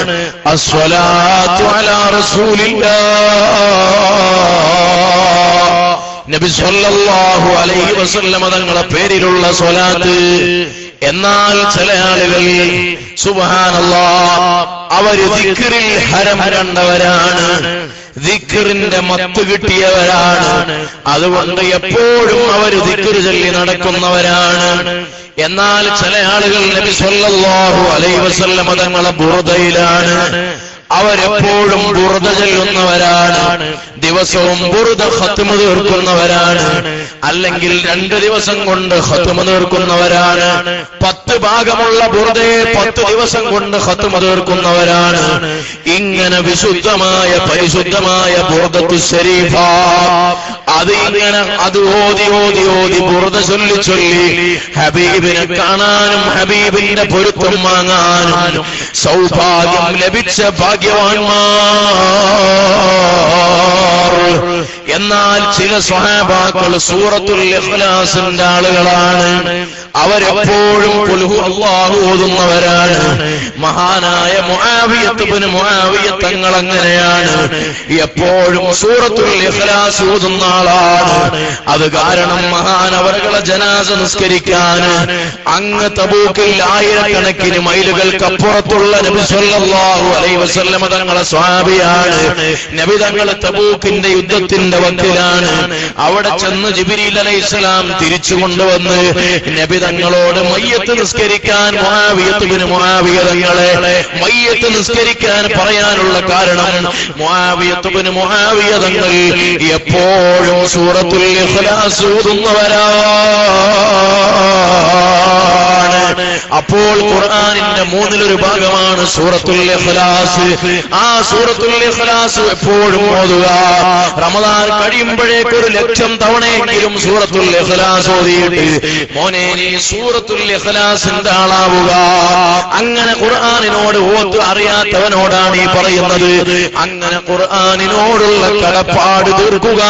അസ്സലാത്തു അലാ റസൂലില്ലാഹ്. നബി സല്ലല്ലാഹു അലൈഹി വസല്ലമ തങ്ങളുടെ പേരിലുള്ള സ്വലാത്ത്. എന്നാൽ ചില ആളുകൾ സുബ്ഹാനല്ലാഹ് അവര് ദിക്റിൽ ഹരം കണ്ടവരാണ്, ദിക്റിന്റെ മത്ത് കിട്ടിയവരാണ്. അതുകൊണ്ട് എപ്പോഴും അവര് ദിക്ർ ചൊല്ലി നടക്കുന്നവരാണ്. എന്നാൽ ചില ആളുകൾ നബി സല്ലല്ലാഹു അലൈഹി വസല്ലമ തങ്ങളുടെ ബുർദയിലാണ്. അവരെപ്പോഴും ബുർദ ചൊല്ലുന്നവരാണ്, ദിവസവും ബുർദ ഖത്മ തീർക്കുന്നവരാണ്. അല്ലെങ്കിൽ 2 ദിവസം കൊണ്ട് ഖത്മ തീർക്കുന്നവരാണ്. 10 ഭാഗമുള്ള ബുർദയെ 10 ദിവസം കൊണ്ട് ഖത്മ തീർക്കുന്നവരാണ്. ഇങ്ങനെ വിശുദ്ധമായ പരിശുദ്ധമായ ബുർദത്തു ശരീഫ, അത് ഇങ്ങനെ അത് ഓതി ഓതി ഓതി ബുർദ ചൊല്ലി ചൊല്ലി ഹബീബിനെ കാണാനും ഹബീബിന്റെ പൊരുത്തം വാങ്ങാനും സൗഭാഗ്യം ലഭിച്ച ഭാഗ്യവാന്മാർ. എന്നാൽ ചില സ്വഹാബാക്കൾ സൂറത്തുൽ ഇഖ്ലാസിന്റെ ആളുകളാണ്. അവരെപ്പോഴും ഖുൽ ഹുവല്ലാഹു ഓതുന്നവരാണ്. മഹാനായ മുആവിയത്ത് ഇബ്നു മുആവിയ തങ്ങൾ അങ്ങനെയാണ്, എപ്പോഴും സൂറത്തുൽ ഇഖ്ലാസ് ഓതുന്ന ആളാണ്. അത് കാരണം മഹാനവറുകളെ ജനാസ നിസ്കരിക്കാൻ അങ്ങ് തബൂക്കിൽ 1000കണക്കിന് മൈലുകൾക്കപ്പുറത്തുള്ള നബി സല്ലല്ലാഹു അലൈഹി വസല്ലമ തങ്ങളെ സ്വഹാബിയാണ്. നബി തങ്ങൾ തബൂക്കിന്റെ യുദ്ധത്തിന്റെ വക്കിലാണ്. അവിടെ ചെന്ന് ജിബ്രീൽ അലൈഹിസ്സലാം തിരിച്ചു കൊണ്ടുവന്ന് നബി തങ്ങളോട് മയ്യത്ത് നിസ്കരിക്കാൻ മുആവിയത്ത് ഇബ്നു മുആവിയ തങ്ങളെ മയ്യത്ത് നിസ്കരിക്കാൻ പറയാനുള്ള കാരണം മുആവിയത്ത് ഇബ്നു മുആവിയ തങ്ങൾ എപ്പോഴും സൂറത്തുൽ ഇഖ്ലാസ് ഓതുന്നവരാണ്. അപ്പോൾ ഖുർആനിന്റെ 1/3 ഭാഗമാണ് സൂറത്തുൽ ഇഖ്ലാസ്. ആ സൂറത്തുൽ ഇഖ്ലാസ് എപ്പോഴും ഓതുക. റമദാൻ കഴിയുമ്പോഴേക്ക് 1,00,000 തവണയെങ്കിലും സൂറത്തുൽ ഇഖ്ലാസ് ഓതിയിട്ട് മോനെ നീ സൂറത്തുൽ ഇഖ്ലാസിന്റെ ആളാവുക. അങ്ങനെ ഖുർആനിനോട് ഓത്ത് അറിയാത്തവനോടാണ് ഈ പറയുന്നത്. അങ്ങനെ ഖുർആനിനോടുള്ള കടപ്പാട് തീർക്കുക.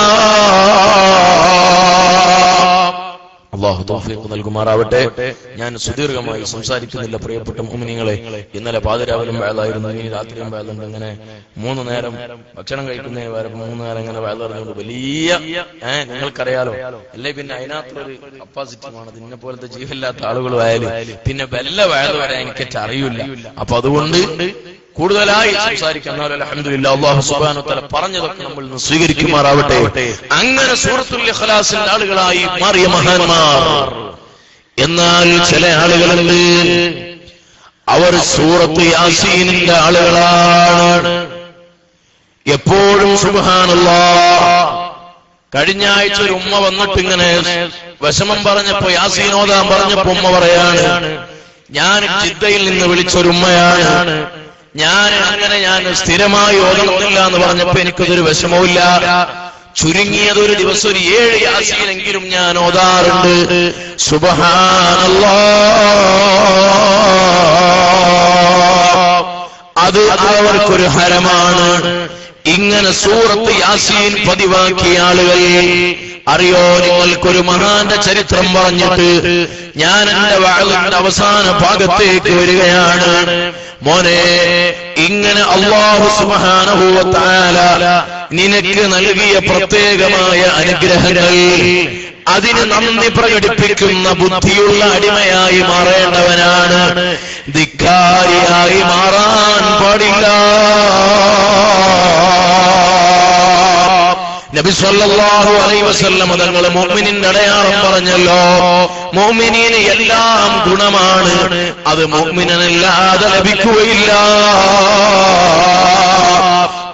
അല്ലാഹു തൗഫീഖ് നൽകുമാറാവട്ടെ. ഞാൻ സുദീർഘമായി സംസാരിക്കുന്നില്ല പ്രിയപ്പെട്ട മുഅ്മിനീങ്ങളെ. ഇന്നലെ പാതിരാവിലും വയലായിരുന്നു, ഇനി രാത്രിയും വയലുണ്ട്. അങ്ങനെ 3 നേരം ഭക്ഷണം കഴിക്കുന്നതിന് വരെ 3 നേരം ഇങ്ങനെ വയലറിഞ്ഞുകൊണ്ട് വലിയ നിങ്ങൾക്കറിയാലോ അല്ലേ, പിന്നെ അതിനകത്തൊരു കപ്പാസിറ്റിയാണ്. ഇതിനെ പോലത്തെ ജീവനില്ലാത്ത ആളുകളും ആയാലും പിന്നെ വല്ല വയൽ വരെ എനിക്ക് അറിയില്ല. അപ്പൊ അതുകൊണ്ട് കൂടുതലായി സംസാരിക്കാൻ അൽഹംദുലില്ലാഹ് അല്ലാഹു സുബ്ഹാനഹു വ തആല പറഞ്ഞതൊക്കെ നമ്മൾ സ്വീകരിക്കുമാറാവട്ടെ. അങ്ങനെ സൂറത്തുൽ ഇഖ്ലാസിന്റെ ആളുകളായി മാറിയ മഹാന്മാർ. എന്നാൽ ചില ആളുകളുണ്ട്, അവർ സൂറത്ത് യാസീനിന്റെ ആളുകളാണ്. എപ്പോഴും സുബ്ഹാനല്ലാഹ്. കഴിഞ്ഞ ആഴ്ച ഒരു ഉമ്മ വന്നിട്ട് ഇങ്ങനെ വിഷമം പറഞ്ഞപ്പോ, യാസീൻ ഓതാൻ പറഞ്ഞപ്പോ ഉമ്മ പറയാണ്, ഞാൻ ജിദ്ദയിൽ നിന്ന് വിളിച്ചൊരുമ്മയാണ്, ഞാൻ സ്ഥിരമായി ഓതണമെന്നില്ല എന്ന് പറഞ്ഞപ്പോ എനിക്കതൊരു വിഷമവുമില്ല. ചുരുങ്ങിയതൊരു ദിവസം ഒരു 7 യാസീനെങ്കിലും ഞാൻ ഓതാറുണ്ട്. സുബ്ഹാനല്ലാഹ്, അത് അവർക്കൊരു ഹരമാണ്. ഇങ്ങനെ സൂറത്ത് യാസീൻ പതിവാക്കിയ ആളുകൾ അറിയോ, നിങ്ങൾക്കൊരു മഹാന്റെ ചരിത്രം പറഞ്ഞിട്ട് ഞാൻ എന്റെ വഅലിന്റെ അവസാന ഭാഗത്തേക്ക് വരികയാണ്. മോനെ, ഇങ്ങനെ അല്ലാഹു സുബ്ഹാനഹു വ തആല നിനക്ക് നൽകിയ പ്രത്യേകമായ അനുഗ്രഹങ്ങൾ, അതിന് നന്ദി പ്രകടിപ്പിക്കുന്ന ബുദ്ധിയുള്ള അടിമയായി മാറേണ്ടവനാണ്, ധിക്കാരിയായി മാറാൻ പാടില്ല. നബി സല്ലല്ലാഹു അലൈഹി വസല്ലം തങ്ങൾ മുഅ്മിനിന്റെ അടയാളം പറഞ്ഞല്ലോ. മുഅ്മിനീന് എല്ലാം ഗുണമാണ്, അത് മുഅ്മിനല്ലാതെ ലഭിക്കുകയില്ല.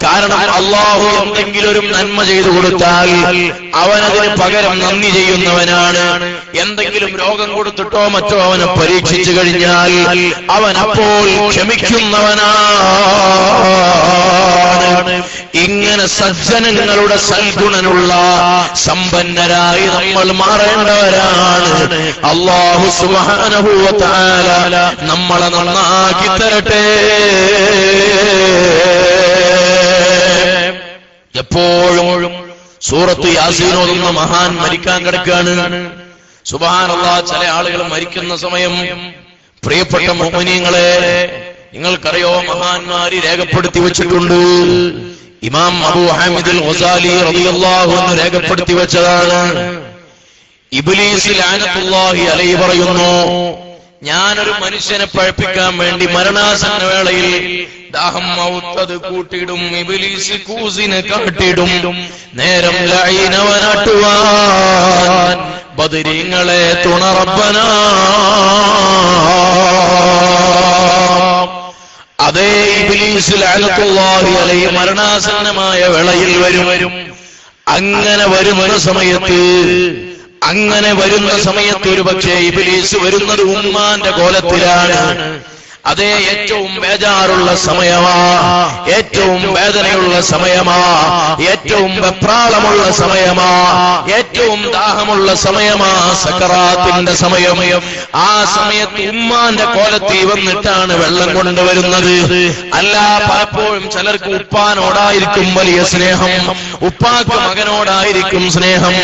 കാരണം അല്ലാഹു എന്തെങ്കിലും ഒരു നന്മ ചെയ്തു കൊടുത്താൽ അവനതിന് പകരം നന്ദി ചെയ്യുന്നവനാണ്. എന്തെങ്കിലും രോഗം കൊടുത്തിട്ടോ മറ്റോ അവനെ പരീക്ഷിച്ചു കഴിഞ്ഞാൽ അവൻ അപ്പോൾ ക്ഷമിക്കുന്നവനാണ്. ഇങ്ങനെ സജ്ജനങ്ങളുടെ സൽഗുണനുള്ള സമ്പന്നരായി നമ്മൾ മാറേണ്ടവരാണ്. അല്ലാഹു സുബ്ഹാനഹു വ തആല നമ്മളെ നന്നാക്കി തരട്ടെ. എപ്പോഴും സൂറത്ത് യാസീൻ ഓതുന്ന മഹാൻ മരിക്കാൻ കിടക്കുകയാണ്. സുബ്ഹാനല്ലാഹ്, ചില ആളുകൾ മരിക്കുന്ന സമയം പ്രിയപ്പെട്ട മുഅ്മിനീങ്ങളെ, നിങ്ങൾക്കറിയോ മഹാന്മാര് രേഖപ്പെടുത്തി വെച്ചിട്ടുണ്ട്. ഇമാം അബൂ ഹാമിദുൽ ഗസാലി റളിയല്ലാഹു അൻഹു രേഖപ്പെടുത്തി വെച്ചതാണ്. ഇബ്ലീസ് ലഅനത്തുല്ലാഹി അലൈഹി പറയുന്നു, ഞാനൊരു മനുഷ്യനെ പഴപ്പിക്കാൻ വേണ്ടി മരണാസന്ന വേളയിൽ ദാഹം മൗത്തത് കൂട്ടിടും, ഇബ്ലീസ് കൂസിനെ കാട്ടിടും, നേരം ലഈനവനാട്ടുവാൻ ബദരീങ്ങളെ തുണ റബ്ബനാ. അതേ ഇബ്ലീസ് ലഅനത്തുല്ലാഹി അലൈഹി മരണാസന്നമായ വേളയിൽ വരും. അങ്ങനെ വരുന്ന സമയത്ത് ഒരു പക്ഷേ ഇബ്ലീസ് വരുന്നത് ഉമ്മാന്റെ കോലത്തിലാണ്. അതേ ഏറ്റവും ബേജാറുള്ള സമയമാ, ഏറ്റവും വേദനയുള്ള സമയമാ, ഏറ്റവും വെപ്രാളമുള്ള സമയമാ, ഏറ്റവും ദാഹമുള്ള സമയമാ, സക്കറാത്തിന്റെ സമയം. ആ സമയത്ത് ഉമ്മാന്റെ കോലത്തിൽ വന്നിട്ടാണ് വെള്ളം കൊണ്ടുവരുന്നത്. അല്ല, പലപ്പോഴും ചിലർക്ക് ഉപ്പാനോടായിരിക്കും വലിയ സ്നേഹം, ഉപ്പാക്ക് മകനോടായിരിക്കും സ്നേഹം.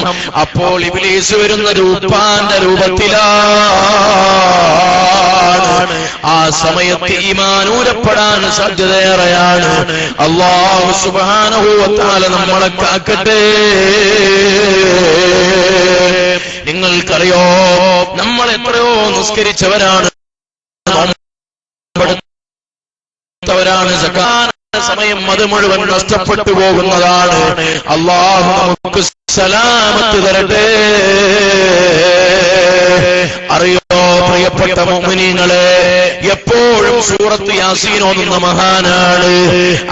അപ്പോൾ ഇബ്ലീസ് വരുന്നത് ഉപ്പാന്റെ രൂപത്തിലാണ്. ആ സമയത്ത് ഈമാൻ ഊരപ്പെടാൻ സാധ്യതയേറെയാണ്. അല്ലാഹു സുബ്ഹാനഹു വ തആല നമ്മളെ കാക്കട്ടെ. നിങ്ങൾക്കറിയോ, നമ്മൾ എത്രയോ നിസ്കരിച്ചവരാണ്, സമയം അത് മുഴുവൻ നഷ്ടപ്പെട്ടു പോകുന്നതാണ്. അല്ലാഹു നമുക്ക് സലാമത്ത് തരട്ടെ. അറിയോ പ്രിയപ്പെട്ട മുഅ്മിനീങ്ങളെ, എപ്പോഴും സൂറത്ത് യാസീൻ ഓതുന്ന മഹാനാണ്.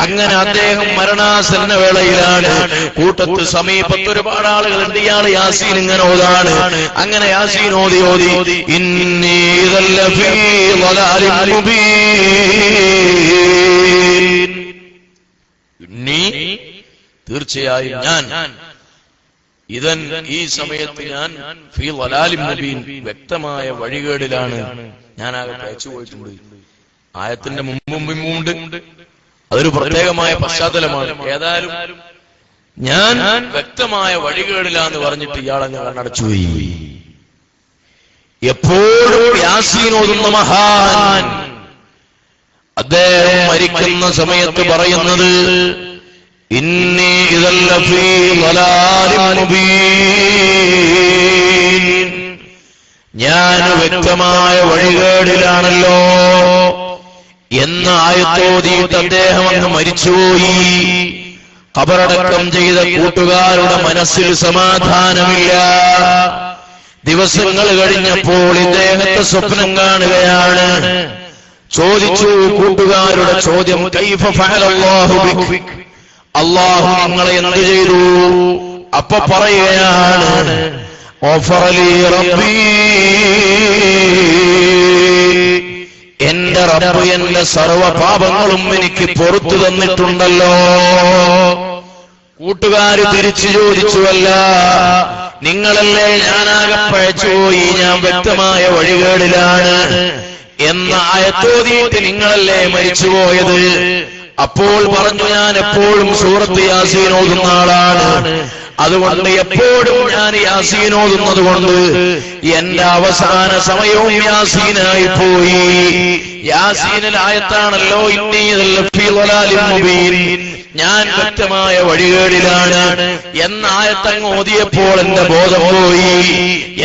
അങ്ങനെ അദ്ദേഹം മരണാസന്ന വേളയിലാണ്. കൂട്ടത്ത് സമീപത്ത് ഒരുപാട് ആളുകളുണ്ട്, ഇയാൾ യാസീൻ ഇങ്ങനെ ഓതാണ്. അങ്ങനെ യാസീൻ ഓതി ഇന്നീ ലഫീ ളലാലിൻ മുബീൻ, തീർച്ചയായും ഞാൻ ഈ സമയത്ത് ഞാൻ ഫീ ളലാലിൻ മുബീൻ, വ്യക്തമായ വഴികേടിലാണ്. ഞാൻ ആകെ കഴിച്ചു പോയിട്ടുണ്ട്. ആയത്തിന്റെ മുമ്പുണ്ട്, അതൊരു പ്രത്യേകമായ പശ്ചാത്തലമാണ്. ഏതായാലും ഞാൻ വ്യക്തമായ വഴികേടിലാന്ന് പറഞ്ഞിട്ട് ഇയാളങ്ങ് കണ്ണടച്ചുപോയി. എപ്പോഴും യാസീൻ ഓതുന്ന മഹാൻ. അദ്ദേഹം മരിക്കുന്ന സമയത്ത് പറയുന്നത് ഇന്നി ഇദൽ ലഫീ ളലാലിൻ മുബീൻ, ഞാൻ വ്യക്തമായ വഴികേടിലാണല്ലോ എന്ന ആയത്തോതിയിട്ട് അദ്ദേഹം അങ്ങ് മരിച്ചുപോയി. ഖബറടക്കം ചെയ്ത കൂട്ടുകാരുടെ മനസ്സിൽ സമാധാനമില്ല. ദിവസങ്ങൾ കഴിഞ്ഞപ്പോൾ ഇദ്ദേഹത്തെ സ്വപ്നം കാണുകയാണ്. ചോദിച്ചു, കൂട്ടുകാരുടെ ചോദ്യം, കൈഫ ഫഅലല്ലാഹു ബിക്, അല്ലാഹു നിങ്ങളെ എന്ത് ചെയ്തു? അപ്പൊ പറയുകയാണ്, ഗഫറലി റബ്ബി, എന്റെ റബ്ബ് എന്റെ സർവ പാപങ്ങളും എനിക്ക് പുറത്തു തന്നിട്ടുണ്ടല്ലോ. കൂട്ടുകാര് തിരിച്ചു ചോദിച്ചുവല്ല, നിങ്ങളല്ലേ ഞാനാകെ പഴച്ചുപോയി, ഞാൻ വ്യക്തമായ വഴികേടിലാണ് എന്ന ആയത്തോതിയിട്ട് നിങ്ങളല്ലേ മരിച്ചുപോയത്? അപ്പോൾ പറഞ്ഞു, ഞാൻ എപ്പോഴും സൂറത്ത് യാസീൻ ഓതുന്ന ആളാണ്. അതുകൊണ്ട് എപ്പോഴും ഞാൻ യാസീൻ ഓതുന്നത് കൊണ്ട് എന്റെ അവസാന സമയവും യാസീനായി പോയി. യാസീനിലായത്താണല്ലോ ഇന്നി ഇദൽ ലഫീ ളലാലിൻ മുബീൻ, ഞാൻ വ്യക്തമായ വഴികേടിലാണ് എന്ന ആയത്തങ്ങ് ഓതിയപ്പോൾ എന്റെ ബോധം പോയി.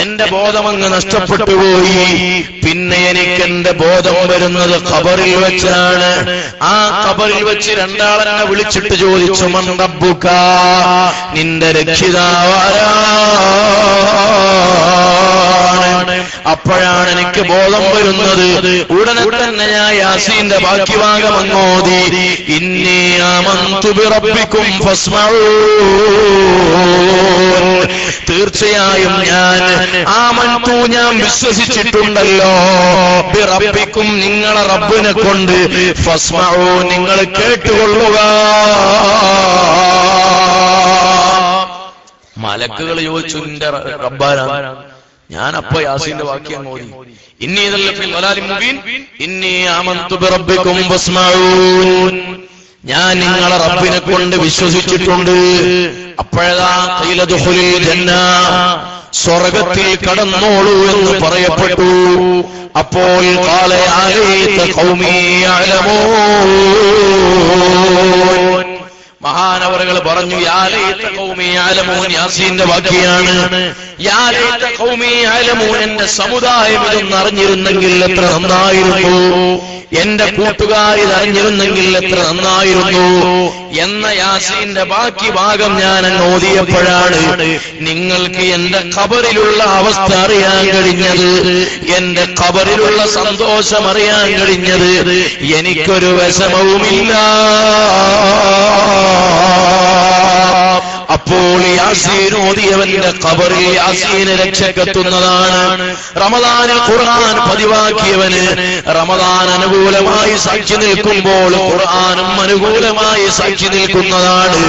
എന്റെ ബോധമങ്ങ് നഷ്ടപ്പെട്ടു പോയി. പിന്നെ എനിക്ക് എന്റെ ബോധം വരുന്നത് ഖബറിൽ വെച്ചാണ്. ആ ഖബറിൽ വെച്ച് രണ്ടാളെന്നെ വിളിച്ചിട്ട് ചോദിച്ചു, മൻ റബ്ബുക, നിന്റെ രക്ഷിതാവാരാണ്? അപ്പോഴാണ് എനിക്ക് ബോധം വരുന്നത്. ഉടനെ തന്നെ ഞാൻ യാസീന്റെ ബാക്കി ഭാഗം അങ്ങോതി, ഇന്നി ആമന്തു ബിറബ്ബിക്കും ഫസ്മഊൻ, തീർച്ചയായും ഞാൻ ആമന്തു, ഞാൻ വിശ്വസിച്ചിട്ടുണ്ടല്ലോ, ബിറബ്ബിക്കും, നിങ്ങളെ റബ്ബിനെ കൊണ്ട്, ഫസ്മഊൻ, നിങ്ങൾ കേട്ടുകൊള്ളുക. മലക്കുകൾ ചോദിച്ചു, നിന്റെ റബ്ബാരാണ്? ഞാൻ അപ്പൊ യാസീന്റെ വാക്യം ഓതി, ഇന്നി ഇദൽ ലഫീ ളലാലിൻ മുബീൻ, ഇന്നി ആമന്തു ബിറബ്ബിക്കും ഫസ്മഊൻ, ഞാൻ നിങ്ങളെ റബ്ബിനെ കൊണ്ട് വിശ്വസിച്ചിട്ടുണ്ട്. അപ്പോഴാ ഖീല ദുഖുലിൽ ജന്ന, സ്വർഗത്തിൽ കടന്നോളൂ എന്ന് പറയപ്പെട്ടു. അപ്പോൾ ഖാല യാ ലൈത ഖൗമി യഅലമൂൻ, മഹാനവറുകൾ പറഞ്ഞു, യാ ലൈത ഖൗമി യഅലമൂൻ യാസീന്റെ വാക്യാണ്. യാ ലൈത ഖൗമി യഅലമൂൻ, എന്റെ സമുദായം ഇതൊന്നും അറിഞ്ഞിരുന്നെങ്കിൽ എത്ര നന്നായിരുന്നു, എന്റെ കൂട്ടുകാർ ഇതറിഞ്ഞിരുന്നെങ്കിൽ എത്ര നന്നായിരുന്നു എന്ന യാസീന്റെ ബാക്കി ഭാഗം ഞാൻ അങ്ങ് ഓതിയപ്പോഴാണ് നിങ്ങൾക്ക് എന്റെ ഖബറിലുള്ള അവസ്ഥ അറിയാൻ കഴിഞ്ഞത്, എന്റെ ഖബറിലുള്ള സന്തോഷം അറിയാൻ കഴിഞ്ഞത്. എനിക്കൊരു വിഷമവുമില്ല. അപ്പോൾ യാസീൻ ഓതിയവന്റെ ഖബറിൽ യാസീന് രക്ഷക്കെത്തുന്നതാണ്. റമദാനിൽ ഖുർആൻ പതിവാക്കിയവന് റമദാൻ അനുകൂലമായി സാക്ഷി നിൽക്കുമ്പോൾ ഖുർആനും അനുകൂലമായി സാക്ഷി നിൽക്കുന്നതാണ്.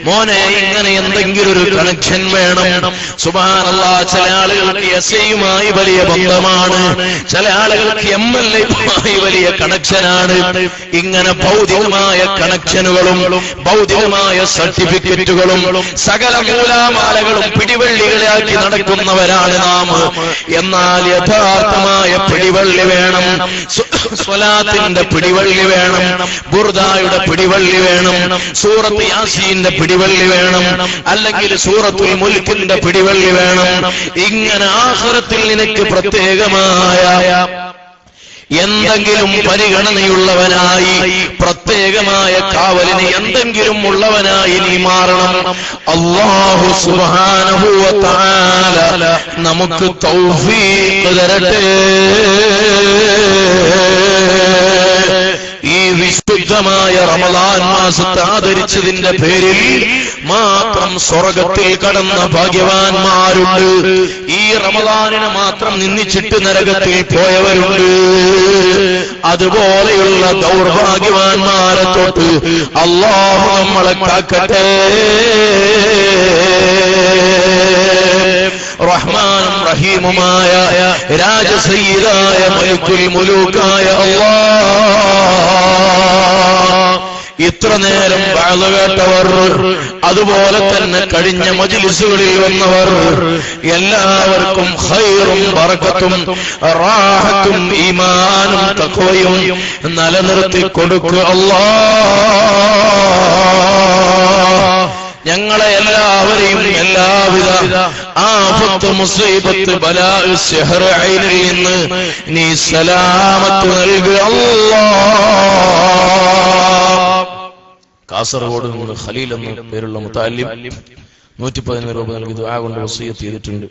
മോനെ, ഇങ്ങനെ എന്തെങ്കിലും ഒരു കണക്ഷൻ വേണം. സുബ്ഹാനല്ലാഹ്, ചില ആളുകൾക്ക് എസ്ഐയുമായി വലിയ ബന്ധമാണ്, ചില ആളുകൾക്ക് MLA-യുമായി വലിയ കണക്ഷനാണ്. ഇങ്ങനെ ഭൗതികമായ കണക്ഷനുകളും ഭൗതികമായ സർട്ടിഫിക്കറ്റുകളും സകല മൂലാമാലകളും പിടിവള്ളികളാക്കി നടക്കുന്നവരാണ് നാം. എന്നാൽ യഥാർത്ഥമായ പിടിവള്ളി വേണം, സ്വലാത്തിന്റെ പിടിവള്ളി വേണം, ബുർദായുടെ പിടിവള്ളി വേണം, സൂറത്ത് യാസീന്റെ പിടിവള്ളി വേണം, അല്ലെങ്കിൽ സൂറത്തുൽ മുൽക്കിന്റെ പിടിവള്ളി വേണം. ഇങ്ങനെ ആഖിറത്തിൽ നിനക്ക് പ്രത്യേകമായ എന്തെങ്കിലും പരിഗണനയുള്ളവനായി, പ്രത്യേകമായ കാവലിന് എന്തെങ്കിലും ഉള്ളവനായി നീ മാറണം. അല്ലാഹു സുബ്ഹാനഹു വ തആല നമുക്ക് തൗഫീഖ് തരട്ടെ. ഈ വിശുദ്ധമായ റമദാൻ മാസത്തെ ആദരിച്ചതിന്റെ പേരിൽ മാത്രം സ്വർഗത്തിൽ കടന്ന ഭാഗ്യവാന്മാരുണ്ട്. ഈ റമദാനിനെ മാത്രം നിന്ദിച്ചിട്ട് നരകത്തിൽ പോയവരുണ്ട്. അതുപോലെയുള്ള ദൗർഭാഗ്യവാന്മാരെ തൊട്ട് അല്ലാഹു നമ്മളെ കാക്കട്ടെ. റഹ്മാനും റഹീമുമായ രാജസയ്യിദായ മലിക്കുൽ മുലൂക്കായ അല്ലാഹ്, ഇത്ര നേരം വഅദ് കേട്ടവർ, അതുപോലെ തന്നെ കഴിഞ്ഞ മജ്ലിസുകളിൽ വന്നവർ എല്ലാവർക്കും ഖൈറും ബറക്കത്തും റാഹത്തും ഈമാനും തഖ്വയും നിലനിർത്തി കൊടുക്കുക അല്ലാഹ്. ഞങ്ങളെ എല്ലാവരെയും എല്ലാവിധ ആഫത്ത് മുസീബത്ത് ബലാ സിഹ്ർ ഐനിൽ നിന്ന് നീ സലാമത്ത് നൽകുക അല്ലാഹ്. കാസർഗോഡ് നിന്ന് ഖലീൽ എന്ന പേരുള്ള മുതഅല്ലിം 111 രൂപ നൽകി ദുആ കൊണ്ട് വസിയത്ത് ചെയ്തിട്ടുണ്ട്.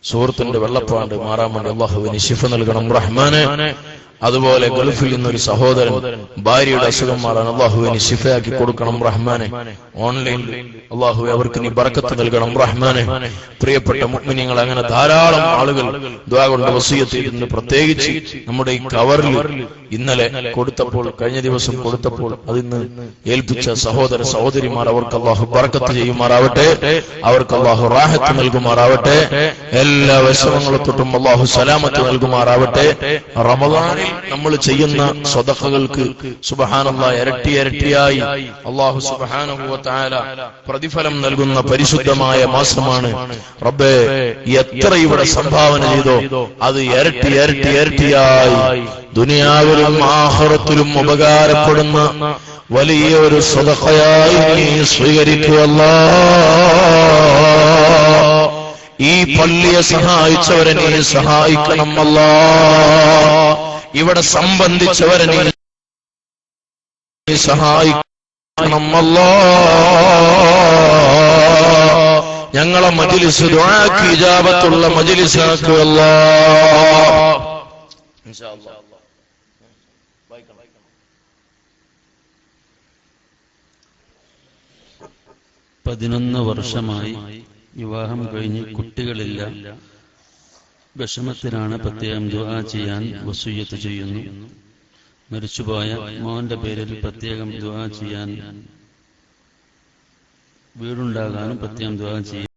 സുഹൃത്തിന്റെ വെള്ളപ്പാണ്ട് മാറാൻ വേണ്ടി അല്ലാഹുവിന് ശിഫ നൽകണം റഹ്മാനെ. അതുപോലെ ഗൾഫിൽ നിന്നൊരു സഹോദരൻ ഭാര്യയുടെ അസുഖം മാറാൻ അല്ലാഹുവിന് ശിഫയാക്കി കൊടുക്കണം റഹ്മാനെ. ഓൺലൈനിൽ അല്ലാഹുവേ അവർക്ക് നീ ബറക്കത്ത് നൽകണം റഹ്മാനെ. പ്രിയപ്പെട്ട മുഅ്മിനീങ്ങൾ, അങ്ങനെ ധാരാളം ആളുകൾ ദുആ കൊണ്ട് വസിയത്ത് ചെയ്തിട്ടുണ്ട്. പ്രത്യേകിച്ച് നമ്മുടെ ഈ കവറിൽ ഇന്നലെ കൊടുത്തപ്പോൾ, കഴിഞ്ഞ ദിവസം കൊടുത്തപ്പോൾ അതിന്ന് ഏൽപ്പിച്ച സഹോദര സഹോദരിമാർ, അവർക്ക് അല്ലാഹു ബറക്കത്ത് ചെയ്യുമാറാവട്ടെ, അവർക്ക് അല്ലാഹു റാഹത്ത് നൽകുമാറാവട്ടെ, എല്ലാ വിഷമങ്ങളെ തൊട്ടും അല്ലാഹു സലാമത്ത് നൽകുമാറാവട്ടെ. റമദാനിൽ നമ്മൾ ചെയ്യുന്ന സ്വതഖകൾക്ക് സുബ്ഹാനല്ലാഹ് ഇരട്ടി ഇരട്ടിയായി അല്ലാഹു സുബ്ഹാനഹു വ തആല പ്രതിഫലം നൽകുന്ന പരിശുദ്ധമായ മാസമാണ്. റബ്ബേ, എത്ര ഇവിടെ സംഭാവന ചെയ്തോ അത് ഇരട്ടി ഇരട്ടി ഇരട്ടിയായി ദുനിയാവിലും ആഖിറത്തിലും ഉപകാരപ്പെടുന്ന വലിയ ഒരു സ്വതഖയായി നീ സ്വീകരിക്കുക അല്ലാഹ്. ഈ പള്ളിയെ സഹായിച്ചവരെ നീ സഹായിക്കണം അല്ലാഹ്. ഇവിടെ സംബന്ധിച്ചവരെ നീ സഹായിക്കണം അല്ലാഹ്. ഞങ്ങളെ മജ്ലിസ് ദുആക്ക് ഇജാബത്തുള്ള മജ്ലിസാക്കുക അല്ലാഹ്. ഇൻഷാ അല്ലാഹ് 11 വർഷമായി വിവാഹം കഴിഞ്ഞ് കുട്ടികളില്ല. വിഷമത്തിലാണ്. പ്രത്യേകം ദുആ ചെയ്യാൻ വസിയ്യത്ത് ചെയ്യുന്നു. മരിച്ചുപോയ മോന്റെ പേരിൽ പ്രത്യേകം ദുആ ചെയ്യാൻ, വീടുണ്ടാകാനും പ്രത്യേകം ദുആ ചെയ്യാൻ.